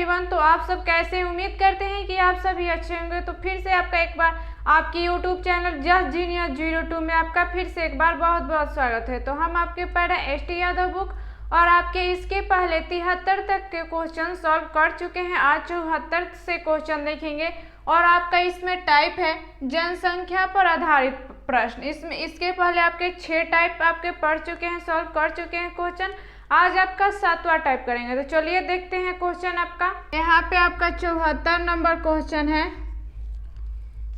Everyone, तो आप सब कैसे हैं? उम्मीद करते हैं कि आप सभी अच्छे होंगे। तो फिर से आपका एक बार आपकी यूट्यूब चैनल जस्ट जीनियस 02 में आपका फिर से एक बार बहुत बहुत स्वागत है। तो हम आपके पैरा एसटी यादव बुक और आपके इसके पहले 73 तक के क्वेश्चन सॉल्व कर चुके हैं। आज 74 से क्वेश्चन देखेंगे और आपका इसमें टाइप है जनसंख्या पर आधारित प्रश्न। इसके पहले आपके 6 टाइप आपके पढ़ चुके हैं, सॉल्व कर चुके हैं क्वेश्चन। आज आपका 7वां टाइप करेंगे। तो चलिए देखते हैं क्वेश्चन आपका। यहाँ पे आपका 74 नंबर क्वेश्चन है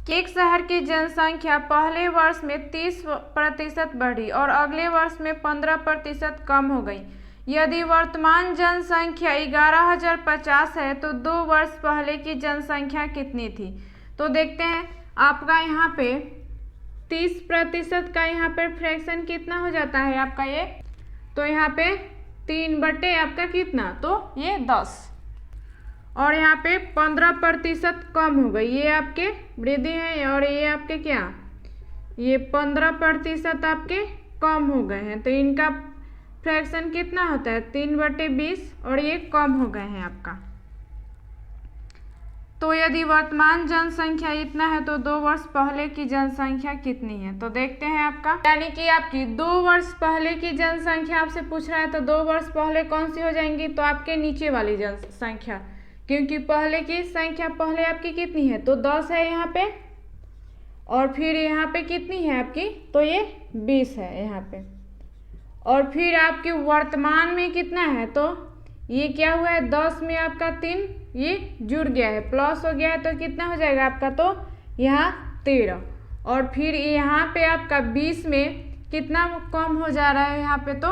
कि एक शहर की जनसंख्या पहले वर्ष में 30% बढ़ी और अगले वर्ष में 15% कम हो गई। यदि वर्तमान जनसंख्या 11,050 है तो 2 वर्ष पहले की जनसंख्या कितनी थी? तो देखते हैं आपका यहाँ पे 30% का यहाँ पे फ्रैक्शन कितना हो जाता है आपका ये, तो यहाँ पे 3 बटे आपका कितना, तो ये 10 और यहाँ पे 15% कम हो गई। ये आपके वृद्धि है और ये आपके क्या, ये 15% आपके कम हो गए हैं। तो इनका फ्रैक्शन कितना होता है 3/20 और ये कम हो गए हैं आपका। तो यदि वर्तमान जनसंख्या इतना है तो 2 वर्ष पहले की जनसंख्या कितनी है? तो देखते हैं आपका, यानी कि आपकी 2 वर्ष पहले की जनसंख्या आपसे पूछ रहा है तो 2 वर्ष पहले कौन सी हो जाएंगी? तो आपके नीचे वाली जनसंख्या, क्योंकि पहले की संख्या पहले आपकी कितनी है, तो 10 है यहाँ पे और फिर यहाँ पे कितनी है आपकी, तो ये 20 है यहाँ पे और फिर आपके वर्तमान में कितना है, तो ये क्या हुआ है 10 में आपका 3 ये जुड़ गया है, प्लस हो गया है, तो कितना हो जाएगा आपका, तो यहाँ 13 और फिर यहाँ पे आपका 20 में कितना कम हो जा रहा है यहाँ पे, तो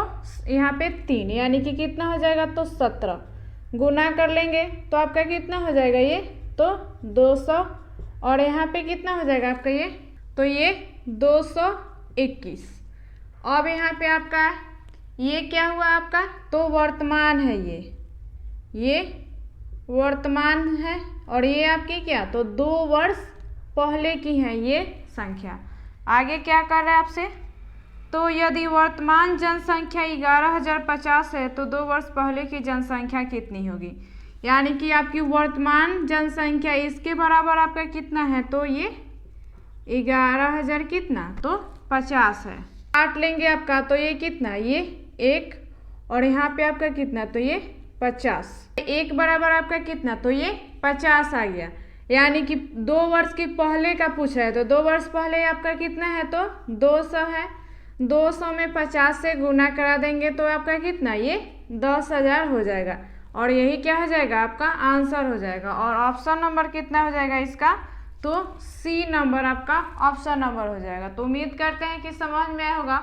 यहाँ पे 3 यानी कि कितना हो जाएगा, तो 17 गुना कर लेंगे तो आपका कितना हो जाएगा ये, तो 200 और यहाँ पे कितना हो जाएगा आपका ये, तो ये 221। अब यहाँ पे आपका ये क्या हुआ आपका, तो वर्तमान है, ये वर्तमान है और ये आपकी क्या, तो 2 वर्ष पहले की है ये संख्या। आगे क्या कर रहा है आपसे, तो यदि वर्तमान जनसंख्या 11,050 है तो 2 वर्ष पहले की जनसंख्या कितनी होगी? यानी कि आपकी वर्तमान जनसंख्या इसके बराबर आपका कितना है, तो ये 11,000 कितना, तो 50 है। काट लेंगे आपका, तो ये कितना, ये 1 और यहाँ पे आपका कितना, तो ये 50। 1 बराबर आपका कितना, तो ये 50 आ गया। यानी कि 2 वर्ष की पहले का पूछ रहा है तो 2 वर्ष पहले आपका कितना है, तो 200 है। 200 में 50 से गुना करा देंगे तो आपका कितना, ये 10,000 हो जाएगा और यही क्या हो जाएगा आपका आंसर हो जाएगा। और ऑप्शन नंबर कितना हो जाएगा इसका, तो सी नंबर आपका ऑप्शन नंबर हो जाएगा। तो उम्मीद करते हैं कि समझ में आया होगा।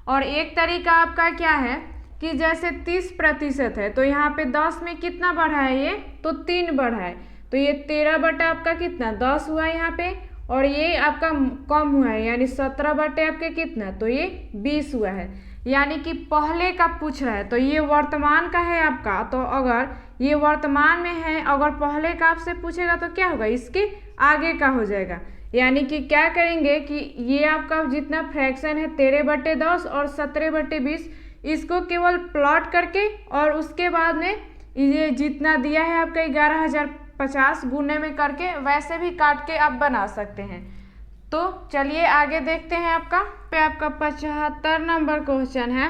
और एक तरीका आपका क्या है कि जैसे 30% है तो यहाँ पे 10 में कितना बढ़ा है ये, तो 3 बढ़ा है, तो ये 13 बटा आपका कितना 10 हुआ है यहाँ पे और ये आपका कम हुआ है यानी 17 बटे आपके कितना, तो ये 20 हुआ है। यानी कि पहले का पूछ रहा है तो ये वर्तमान का है आपका, तो अगर ये वर्तमान में है अगर पहले का आपसे पूछेगा तो क्या होगा, इसके आगे का हो जाएगा। यानी कि क्या करेंगे कि ये आपका जितना फ्रैक्शन है 13/10 और 17/20 इसको केवल प्लॉट करके और उसके बाद में ये जितना दिया है आपका 11,050 गुने में करके वैसे भी काट के आप बना सकते हैं। तो चलिए आगे देखते हैं आपका 75 नंबर क्वेश्चन है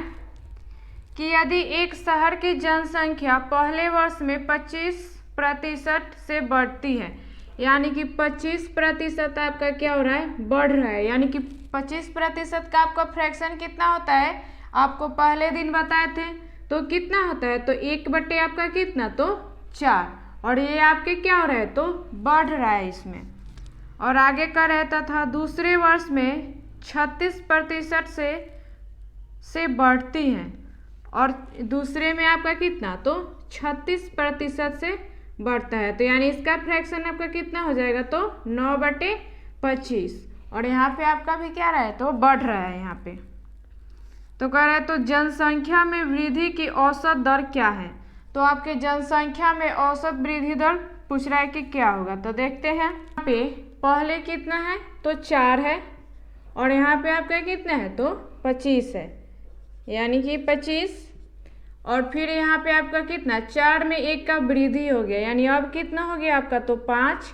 कि यदि एक शहर की जनसंख्या पहले वर्ष में 25% से बढ़ती है, यानी कि 25% आपका क्या हो रहा है, बढ़ रहा है, यानी कि 25% का आपका फ्रैक्शन कितना होता है, आपको पहले दिन बताए थे, तो कितना होता है, तो 1 बटे आपका कितना, तो 4 और ये आपके क्या हो रहा है, तो बढ़ रहा है इसमें। और आगे का रहता था दूसरे वर्ष में 36% से बढ़ती हैं और दूसरे में आपका कितना, तो 36% से बढ़ता है, तो यानी इसका फ्रैक्शन आपका कितना हो जाएगा, तो 9/25 और यहाँ पे आपका भी क्या रहा है, तो बढ़ रहा है यहाँ पे। तो कह रहा है तो जनसंख्या में वृद्धि की औसत दर क्या है? तो आपके जनसंख्या में औसत वृद्धि दर पूछ रहा है कि क्या होगा। तो देखते हैं यहाँ पे पहले कितना है, तो 4 है और यहाँ पे आपका कितना है, तो 25 है, यानी कि 25 और फिर यहाँ पे आपका कितना 4 में 1 का वृद्धि हो गया, यानी अब कितना हो गया आपका तो 5,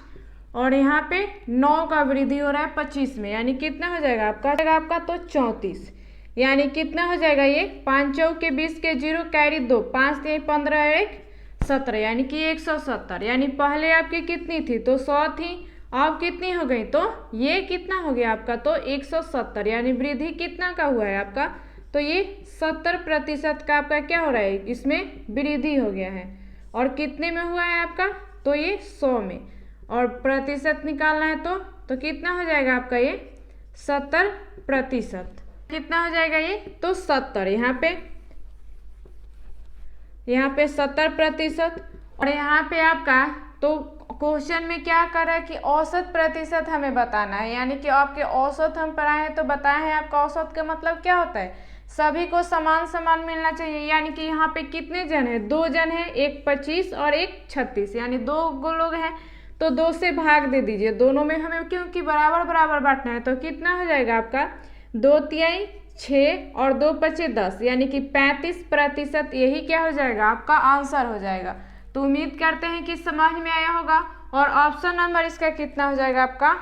और यहाँ पे 9 का वृद्धि हो रहा है 25 में, यानी कितना हो जाएगा आपका तो 34, यानी कितना हो जाएगा ये 5 चौक के 20 के 0 कैरी 2, 5 3 15 1 17, यानी कि 170। यानी पहले आपकी कितनी थी तो 100 थी, अब कितनी हो गई तो ये कितना हो गया आपका तो 170, यानी वृद्धि कितना का हुआ है आपका तो ये 70% का आपका क्या हो रहा है, इसमें वृद्धि हो गया है। और कितने में हुआ है आपका तो ये 100 में, और प्रतिशत निकालना है तो कितना हो जाएगा आपका ये 70%। कितना हो जाएगा ये तो 70, यहाँ पे 70%। और यहाँ पे आपका तो क्वेश्चन में क्या कर रहा है कि औसत प्रतिशत हमें बताना है, यानी कि आपके औसत हम पढ़ाए हैं तो बताए हैं आपका औसत का मतलब क्या होता है, सभी को समान समान मिलना चाहिए। यानी कि यहाँ पे कितने जन है, 2 जन है, एक 25 और एक 36, यानी 2 लोग हैं तो 2 से भाग दे दीजिए, दोनों में हमें क्योंकि बराबर बराबर बांटना है, तो कितना हो जाएगा आपका 2 तिहाई 6 और 2 पचे 10, यानी कि 35%। यही क्या हो जाएगा आपका आंसर हो जाएगा। तो उम्मीद करते हैं कि समझ में आया होगा। और ऑप्शन नंबर इसका कितना हो जाएगा आपका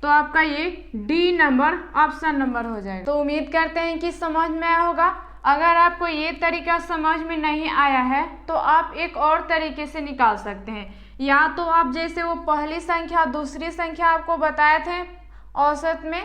तो आपका ये डी नंबर ऑप्शन नंबर हो जाएगा। तो उम्मीद करते हैं कि समझ में आया होगा। अगर आपको ये तरीका समझ में नहीं आया है तो आप एक और तरीके से निकाल सकते हैं, या तो आप जैसे वो पहली संख्या दूसरी संख्या आपको बताए थे औसत में,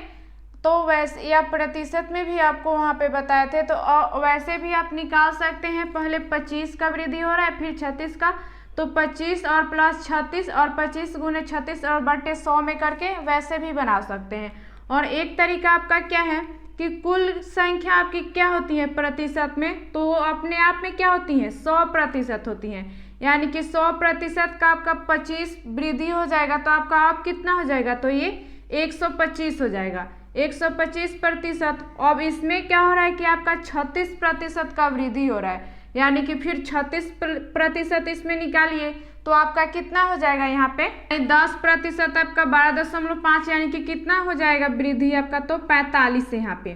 तो वैसे या प्रतिशत में भी आपको वहाँ पे बताए थे, तो वैसे भी आप निकाल सकते हैं। पहले 25 का वृद्धि हो रहा है, फिर 36 का, तो 25 और प्लस 36 और 25 गुने 36 और बटे 100 में करके वैसे भी बना सकते हैं। और एक तरीका आपका क्या है कि कुल संख्या आपकी क्या होती है प्रतिशत में, तो वो अपने आप में क्या होती है 100% होती हैं, यानी कि 100% का आपका 25 वृद्धि हो जाएगा तो आपका आप कितना हो जाएगा तो ये 125 हो जाएगा, 125%। अब इसमें क्या हो रहा है कि आपका 36% का वृद्धि हो रहा है, यानी कि फिर 36% इसमें निकालिए तो आपका कितना हो जाएगा, यहाँ पे 10% आपका 12.5, यानी कि कितना हो जाएगा वृद्धि आपका तो 45 है यहाँ पे,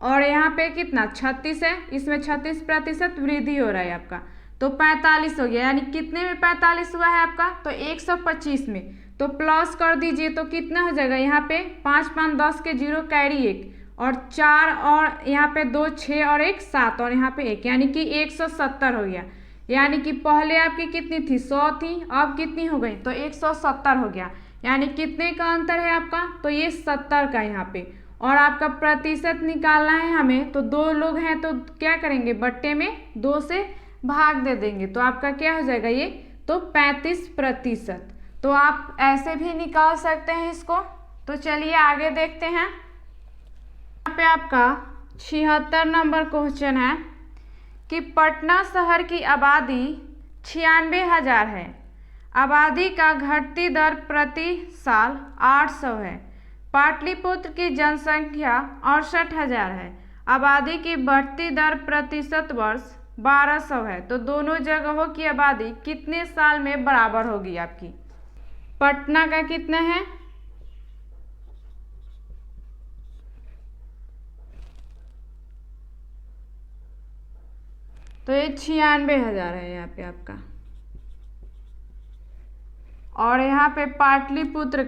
और यहाँ पे कितना 36 है, इसमें 36% वृद्धि हो रहा है आपका तो 45 हो गया, यानी कितने में 45 हुआ है आपका तो 125 में, तो प्लस कर दीजिए तो कितना हो जाएगा, यहाँ पे 5 5 10 के 0 कैरी 1 और 4 और यहाँ पे 2 6 और 1 7 और यहाँ पे 1, यानी कि 170 हो गया। यानी कि पहले आपकी कितनी थी 100 थी, अब कितनी हो गई तो 170 हो गया, यानी कितने का अंतर है आपका तो ये 70 का यहाँ पे। और आपका प्रतिशत निकालना है हमें, तो 2 लोग हैं तो क्या करेंगे बट्टे में 2 से भाग दे देंगे, तो आपका क्या हो जाएगा ये तो 35%। तो आप ऐसे भी निकाल सकते हैं इसको। तो चलिए आगे देखते हैं। यहाँ पे आपका 76 नंबर क्वेश्चन है कि पटना शहर की आबादी 96,000 है, आबादी का घटती दर प्रति साल 800 है, पाटलिपुत्र की जनसंख्या 68,000 है, आबादी की बढ़ती दर प्रतिशत वर्ष 1200 है, तो दोनों जगहों की आबादी कितने साल में बराबर होगी आपकी। पटना का कितना है तो ये 96,000 है यहाँ पे आपका, और यहाँ पे पाटलिपुत्र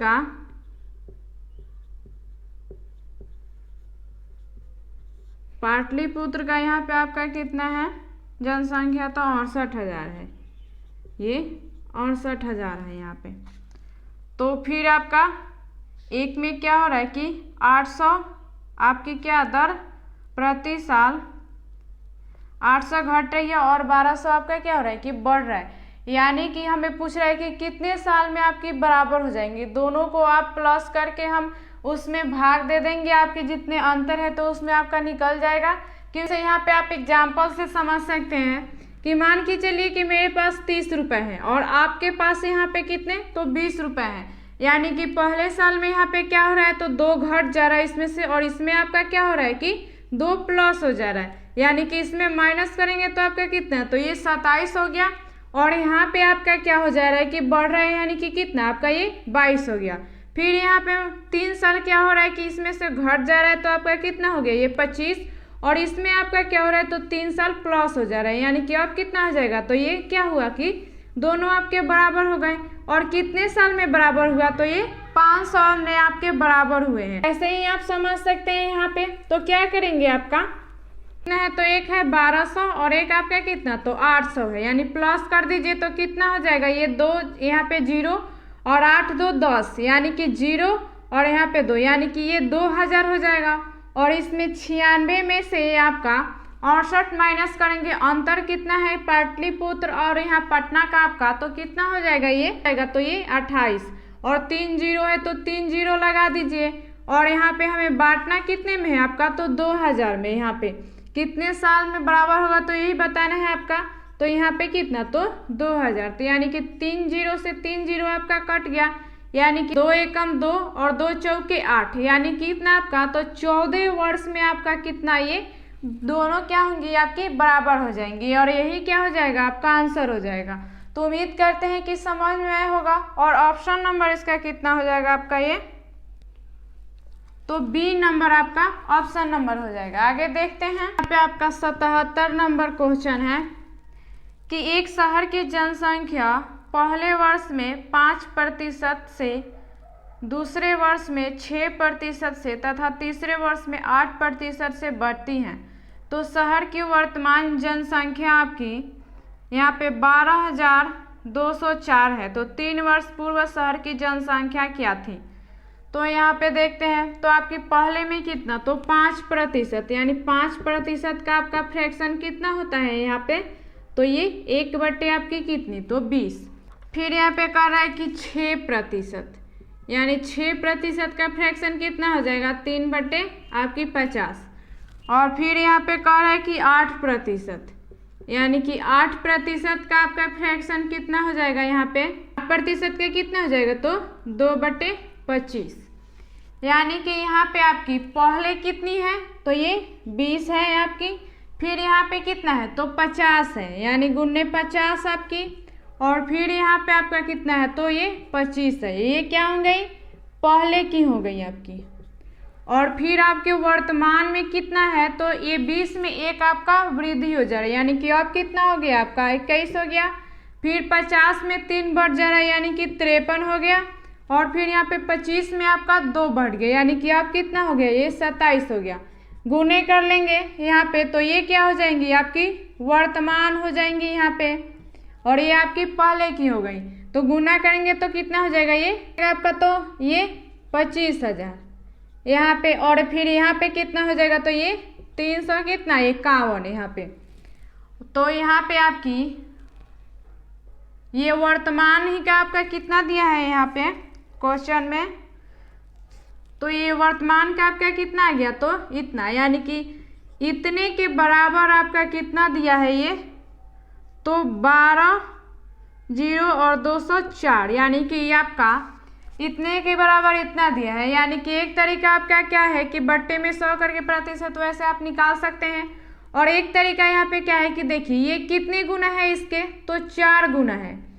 का यहाँ पे आपका कितना है जनसंख्या तो 68,000 है, ये 68,000 है यहाँ पे। तो फिर आपका एक में क्या हो रहा है कि 800 आपकी क्या दर प्रति साल 800 घट रही है और 1200 आपका क्या हो रहा है कि बढ़ रहा है, यानी कि हमें पूछ रहा है कि कितने साल में आपकी बराबर हो जाएंगी। दोनों को आप प्लस करके हम उसमें भाग दे देंगे, आपके जितने अंतर है तो उसमें आपका निकल जाएगा। क्योंकि यहाँ पे आप एग्जाम्पल से समझ सकते हैं कि मान के चलिए कि मेरे पास 30 रुपये हैं और आपके पास यहाँ पे कितने तो 20 रुपये हैं, यानी कि पहले साल में यहाँ पे क्या हो रहा है तो 2 घट जा रहा है इसमें से, और इसमें आपका क्या हो रहा है कि 2 प्लस हो जा रहा है, यानी कि इसमें माइनस करेंगे तो आपका कितना है तो ये 27 हो गया, और यहाँ पे आपका क्या हो जा रहा है कि बढ़ रहा है, यानी कि कितना आपका ये 22 हो गया। फिर यहाँ पे 3 साल क्या हो रहा है कि इसमें से घट जा रहा है तो आपका कितना हो गया ये 25, और इसमें आपका क्या हो रहा है, तो 3 साल प्लस हो जा रहा है, यानी कि अब कितना हो जाएगा, तो ये क्या हुआ कि दोनों आपके बराबर हो गए। और कितने साल में बराबर हुआ, तो ये 5 साल में आपके बराबर हुए हैं। ऐसे ही आप समझ सकते हैं यहाँ पे। तो क्या करेंगे, आपका कितना है, तो एक है 1200 और एक आपका कितना, तो 800 है, यानी प्लस कर दीजिए तो कितना हो जाएगा, ये 2 यहाँ पे 0 और 8 2 10, यानी कि 0 और यहाँ पे 2, यानी कि ये 2000 हो जाएगा। और इसमें 96 में से आपका 68 माइनस करेंगे, अंतर कितना है पाटलिपुत्र और यहाँ पटना का आपका, तो कितना हो जाएगा, ये आएगा तो ये 28 और 3 0 है तो 3 0 लगा दीजिए। और यहाँ पे हमें बांटना कितने में है आपका, तो 2000 में। यहाँ पे कितने साल में बराबर होगा, तो यही बताना है आपका। तो यहाँ पे कितना, तो 2000, तो यानी कि 3 0 से 3 0 आपका कट गया, यानी कि 2 एकम 2 और 2 चौके 8, यानी कि कितना आपका, तो 14 वर्ष में आपका कितना, ये दोनों क्या होंगी, आपकी बराबर हो जाएंगी और यही क्या हो जाएगा, आपका आंसर हो जाएगा। तो उम्मीद करते हैं कि समझ में आया होगा। और ऑप्शन नंबर इसका कितना हो जाएगा आपका, ये तो बी नंबर आपका ऑप्शन नंबर हो जाएगा। आगे देखते हैं, यहाँ पे आपका 77 नंबर क्वेश्चन है कि एक शहर की जनसंख्या पहले वर्ष में 5% से, दूसरे वर्ष में 6% से तथा तीसरे वर्ष में 8% से बढ़ती हैं, तो शहर की वर्तमान जनसंख्या आपकी यहाँ पे 12,204 है। तो 3 वर्ष पूर्व शहर की जनसंख्या क्या थी, तो यहाँ पे देखते हैं। तो आपकी पहले में कितना, तो 5%, यानी 5% का आपका फ्रैक्शन कितना होता है यहाँ पे, तो ये 1 आपकी कितनी, तो 20। फिर यहाँ पे कह रहा है कि 6%, यानी 6% का फ्रैक्शन कितना हो जाएगा, 3 आपकी 50। और फिर यहाँ पे कह रहा है कि 8%, यानी कि 8% का आपका फ्रैक्शन कितना हो जाएगा, यहाँ पे 8% का कितना हो जाएगा, तो 2/25, यानी कि यहाँ पे आपकी पहले कितनी है, तो ये 20 है आपकी। फिर यहाँ पे कितना है, तो 50 है, यानी गुने 50 आपकी। और फिर यहाँ पे आपका कितना है, तो ये 25 है, ये क्या हो गई, पहले की हो गई आपकी। और फिर आपके वर्तमान में कितना है, तो ये 20 में एक आपका वृद्धि हो जा रहा है, यानी कि अब कितना हो गया आपका 21 हो गया। फिर 50 में 3 बढ़ जा रहा है, यानी कि 53 हो गया। और फिर यहाँ पे 25 में आपका 2 बढ़ गया, यानी कि अब कितना हो गया, ये 27 हो गया। गुने कर लेंगे यहाँ पे, तो ये क्या हो जाएंगी, आपकी वर्तमान हो जाएंगी यहाँ पे, और ये आपकी पहले की हो गई। तो गुना करेंगे तो कितना हो जाएगा, ये आपका, तो ये 25,000 यहाँ पे। और फिर यहाँ पे कितना हो जाएगा, तो ये 300 कितना 51 यहाँ पे। तो यहाँ पे आपकी ये वर्तमान ही का आपका कितना दिया है यहाँ पे क्वेश्चन में, तो ये वर्तमान का आपका कितना आ गया, तो इतना, यानी कि इतने के बराबर आपका कितना दिया है ये, तो 12 0 और 204, यानी कि ये आपका इतने के बराबर इतना दिया है। यानी कि एक तरीका आपका क्या है कि बट्टे में 100 करके प्रतिशत वैसे आप निकाल सकते हैं। और एक तरीका यहाँ पे क्या है कि देखिए ये कितने गुना है इसके, तो 4 गुना है।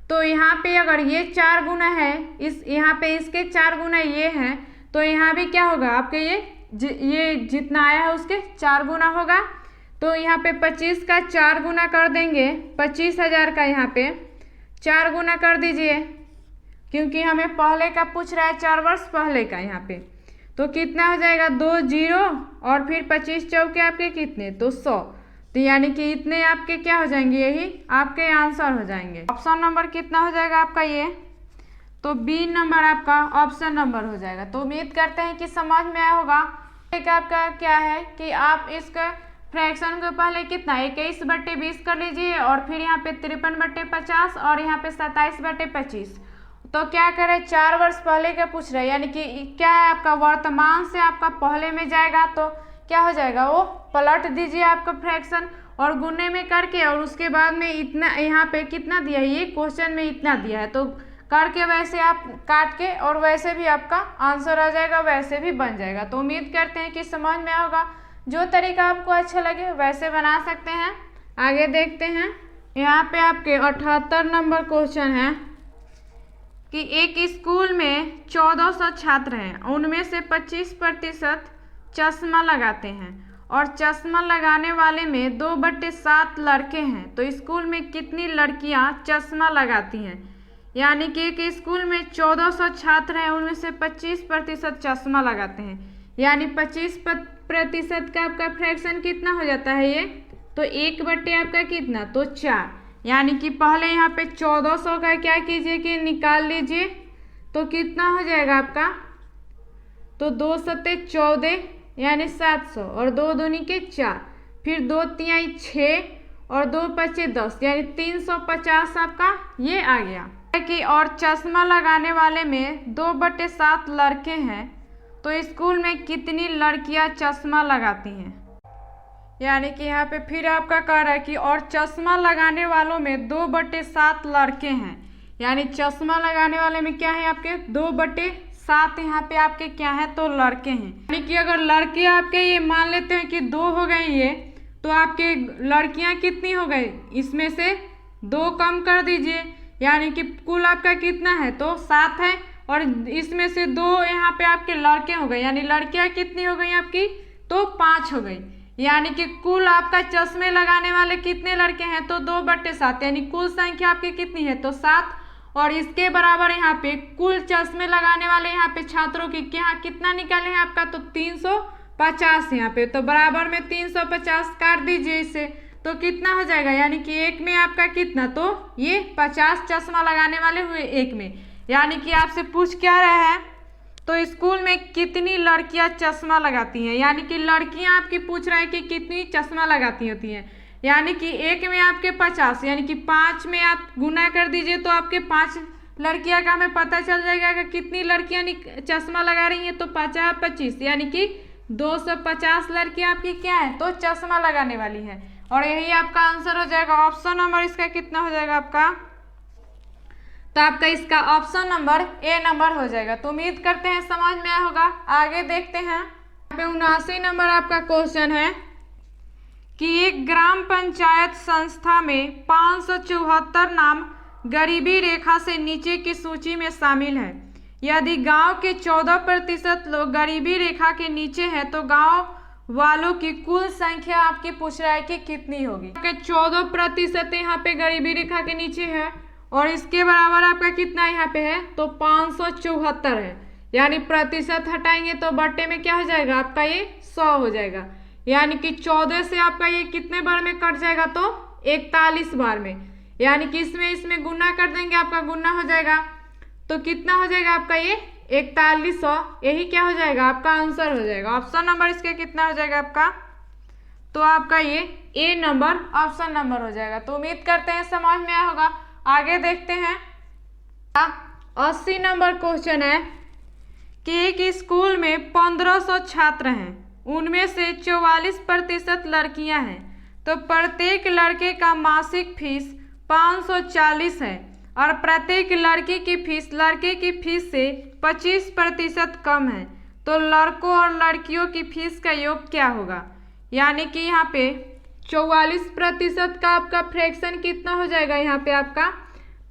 तो यहाँ पे अगर ये 4 गुना है, इस यहाँ पे इसके 4 गुना ये हैं, तो यहाँ भी क्या होगा आपके ये जितना आया है उसके 4 गुना होगा। तो यहाँ पे 25 का 4 गुना कर देंगे, 25,000 का यहाँ पे 4 गुना कर दीजिए, क्योंकि हमें पहले का पूछ रहा है, 4 वर्ष पहले का यहाँ पे। तो कितना हो जाएगा, 2 0 और फिर 25 चौके आपके कितने, तो 100। तो यानी कि इतने आपके क्या हो जाएंगे, यही आपके आंसर हो जाएंगे। ऑप्शन नंबर कितना हो जाएगा आपका ये, तो बी नंबर आपका ऑप्शन नंबर हो जाएगा। तो उम्मीद करते हैं कि समझ में आया होगा। एक आपका क्या है कि आप इसका फ्रैक्शन को पहले कितना 21/20 कर लीजिए, और फिर यहाँ पे 53/50 और यहाँ पे 27/25। तो क्या करें, 4 वर्ष पहले का पूछ रहे हैं, यानी कि क्या है आपका वर्तमान से आपका पहले में जाएगा, तो क्या हो जाएगा, वो पलट दीजिए आपका फ्रैक्शन और गुने में करके, और उसके बाद में इतना यहाँ पे कितना दिया है, ये क्वेश्चन में इतना दिया है, तो करके वैसे आप काट के और वैसे भी आपका आंसर आ जाएगा, वैसे भी बन जाएगा। तो उम्मीद करते हैं कि समझ में होगा। जो तरीका आपको अच्छा लगे वैसे बना सकते हैं। आगे देखते हैं, यहाँ पे आपके 78 नंबर क्वेश्चन है कि एक स्कूल में 1400 छात्र हैं, उनमें से 25% चश्मा लगाते हैं और चश्मा लगाने वाले में 2/7 लड़के हैं तो स्कूल में कितनी लड़कियां चश्मा लगाती हैं। यानी कि एक स्कूल में 1400 छात्र हैं, उनमें से 25% चश्मा लगाते हैं। यानी 25% का आपका फ्रैक्शन कितना हो जाता है ये, तो 1/, आपका कितना, तो 4। यानी कि पहले यहाँ पे 1400 का क्या कीजिए कि निकाल लीजिए, तो कितना हो जाएगा आपका, तो 2 सत्ते 14 यानी 700 और 2 दूनी के 4, फिर 2 तिहाई 6 और 2 पचे 10 यानी 350 आपका ये आ गया कि। और चश्मा लगाने वाले में 2/7 लड़के हैं तो स्कूल में कितनी लड़कियां चश्मा लगाती हैं। यानी कि यहाँ पे फिर आपका कह रहा है कि और चश्मा लगाने वालों में 2/7 लड़के हैं। यानी चश्मा लगाने वाले में क्या है आपके 2/7 यहाँ पे आपके क्या है, तो लड़के हैं। यानी कि अगर लड़के आपके ये मान लेते हैं कि 2 हो गए ये, तो आपके लड़कियां कितनी हो गई, इसमें से 2 कम कर दीजिए। यानी कि कुल आपका कितना है, तो 7 है और इसमें से 2 यहाँ पे आपके लड़के हो गए। यानी लड़कियां कितनी हो गई आपकी, तो 5 हो गई। यानी कि कुल आपका चश्मे लगाने वाले कितने लड़के हैं, तो 2/7। यानी कुल संख्या आपकी कितनी है, तो 7। और इसके बराबर यहाँ पे कुल चश्मे लगाने वाले यहाँ पे छात्रों की क्या कितना निकाले हैं आपका, तो 350 यहाँ पे, तो बराबर में 350 काट दीजिए इसे, तो कितना हो जाएगा। यानी कि एक में आपका कितना, तो ये 50 चश्मा लगाने वाले हुए एक में। यानी कि आपसे पूछ क्या रहा है, तो स्कूल में कितनी लड़कियां चश्मा लगाती हैं। यानी कि लड़कियां आपकी पूछ रहा है कि कितनी चश्मा लगाती होती हैं। यानी कि एक में आपके 50, यानी कि 5 में आप गुना कर दीजिए तो आपके 5 लड़कियां का हमें पता चल जाएगा कि कितनी लड़कियां चश्मा लगा रही हैं, तो 50 25 यानी कि 250 लड़कियां आपकी क्या है, तो चश्मा लगाने वाली है। और यही आपका आंसर हो जाएगा। ऑप्शन नंबर इसका कितना हो जाएगा आपका, तो आपका इसका ऑप्शन नंबर ए नंबर हो जाएगा। तो उम्मीद करते हैं समझ में आया होगा। आगे देखते हैं, 79 नंबर आपका क्वेश्चन है कि एक ग्राम पंचायत संस्था में 574 नाम गरीबी रेखा से नीचे की सूची में शामिल है। यदि गांव के 14% लोग गरीबी रेखा के नीचे हैं तो गांव वालों की कुल संख्या आपकी पूछ रहा है कि कितनी होगी। 14% यहाँ पे गरीबी रेखा के नीचे है और इसके बराबर आपका कितना यहाँ पे है, तो 574 है। यानी प्रतिशत हटाएंगे तो बट्टे में क्या हो जाएगा आपका, ये 100 हो जाएगा। यानी कि 14 से आपका ये कितने बार में कट जाएगा, तो 41 बार में। यानी कि इसमें गुना कर देंगे, आपका गुना हो जाएगा तो कितना हो जाएगा आपका ये 4100। यही क्या हो जाएगा आपका आंसर हो जाएगा। ऑप्शन नंबर इसके कितना हो जाएगा आपका, तो आपका ये ए नंबर ऑप्शन नंबर हो जाएगा। तो उम्मीद करते हैं समझ में आया होगा। आगे देखते हैं, 80 नंबर क्वेश्चन है कि एक स्कूल में 1500 छात्र हैं, उनमें से 44% लड़कियां हैं, तो प्रत्येक लड़के का मासिक फीस 540 है और प्रत्येक लड़की की फीस लड़के की फीस से 25% कम है, तो लड़कों और लड़कियों की फीस का योग क्या होगा। यानी कि यहाँ पे 44% का आपका फ्रैक्शन कितना हो जाएगा यहाँ पे आपका,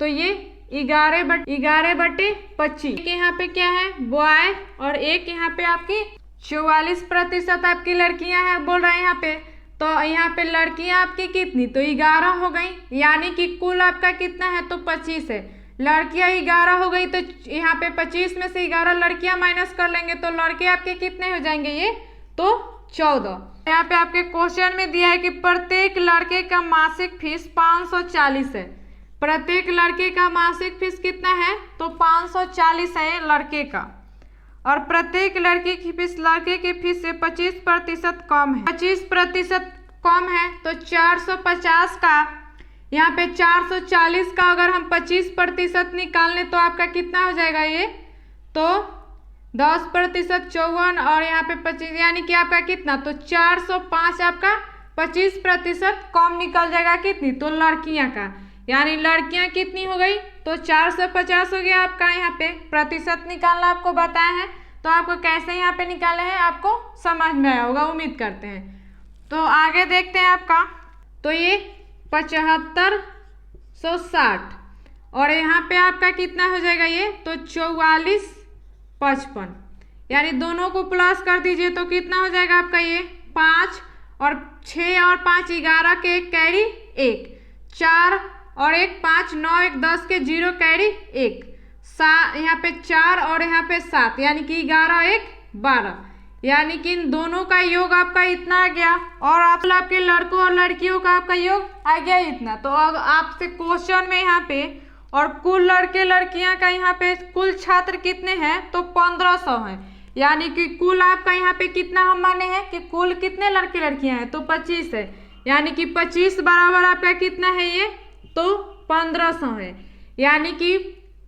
तो ये 11/25। यहाँ पे क्या है बॉय और एक यहाँ पे आपकी 44% आपकी लड़कियां हैं बोल रहे हैं यहाँ पे, तो यहाँ पे लड़कियां आपकी कितनी, तो 11 हो गई। यानी कि कुल आपका कितना है, तो 25 है। लड़कियां 11 हो गई तो यहाँ पे 25 में से 11 लड़कियां माइनस कर लेंगे तो लड़के आपके कितने हो जाएंगे ये, तो 14। यहाँ पे आपके क्वेश्चन में दिया है कि प्रत्येक लड़के का मासिक फीस 540 है। प्रत्येक लड़के का मासिक फीस कितना है, तो 540 है लड़के का, और प्रत्येक लड़की की फीस लड़के की फीस से 25% कम है। 25% कम है तो 450 का यहाँ पे 440 का अगर हम 25% निकाल लें तो आपका कितना हो जाएगा ये, तो 10% 54 और यहाँ पे 25 यानी कि आपका कितना, तो 405 आपका 25% कम निकल जाएगा कितनी, तो लड़कियां का। यानी लड़कियां कितनी हो गई, तो 450 हो गया आपका। यहाँ पे प्रतिशत निकालना आपको बताया है, तो आपको कैसे यहाँ पे निकाले हैं आपको समझ में आया होगा उम्मीद करते हैं। तो आगे देखते हैं आपका, तो ये 7560 और यहाँ पे आपका कितना हो जाएगा ये, तो 4455। यानी दोनों को प्लस कर दीजिए तो कितना हो जाएगा आपका ये 5 और 6 और 5 11 के एक कैरी 1, 4 और 1 5 9 1 10 के 0 कैरी 1, यहाँ पे 4 और यहाँ पे 7 यानी कि 11 1 12, यानी कि इन दोनों का योग आपका इतना आ गया और आपके लड़कों और लड़कियों का आपका योग आ गया इतना। तो अब आपसे क्वेश्चन में यहाँ पे और कुल लड़के लड़कियां का यहाँ पे कुल छात्र कितने हैं तो 1500 हैं, यानी कि कुल आपका यहाँ पे कितना हम माने हैं कि कुल कितने लड़के लड़कियां हैं तो 25 है, यानी कि 25 बराबर आपका कितना है ये तो 1500 है, यानी कि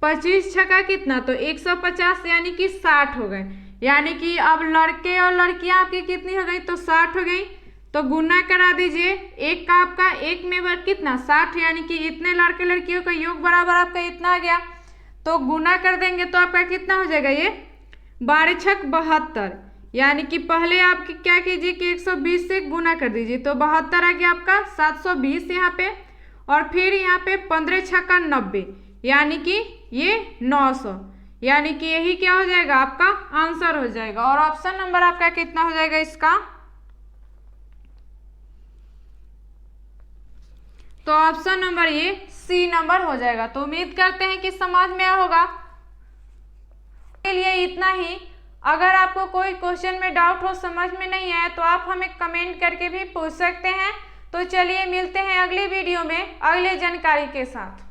25 छक्का कितना तो 150 यानी कि 60 हो गए, यानी कि अब लड़के और लड़कियां आपकी कितनी हो गई तो 60 हो गई। तो गुना करा दीजिए, एक का आपका एक में कितना 60, यानी कि इतने लड़के लड़कियों का योग बराबर आपका इतना आ गया। तो गुना कर देंगे तो आपका कितना हो जाएगा ये 12 छक 72, यानी कि पहले आप क्या कीजिए कि 120 से गुना कर दीजिए तो 72 आ गया आपका 720 यहाँ पे, और फिर यहाँ पे 15 छक्का 90 यानी कि ये 900, यानी कि यही क्या हो जाएगा आपका आंसर हो जाएगा। और ऑप्शन नंबर आपका कितना हो जाएगा इसका तो ऑप्शन नंबर ये सी नंबर हो जाएगा। तो उम्मीद करते हैं कि समझ में आया होगा। के लिए इतना ही। अगर आपको कोई क्वेश्चन में डाउट हो, समझ में नहीं आया तो आप हमें कमेंट करके भी पूछ सकते हैं। तो चलिए मिलते हैं अगली वीडियो में अगले जानकारी के साथ।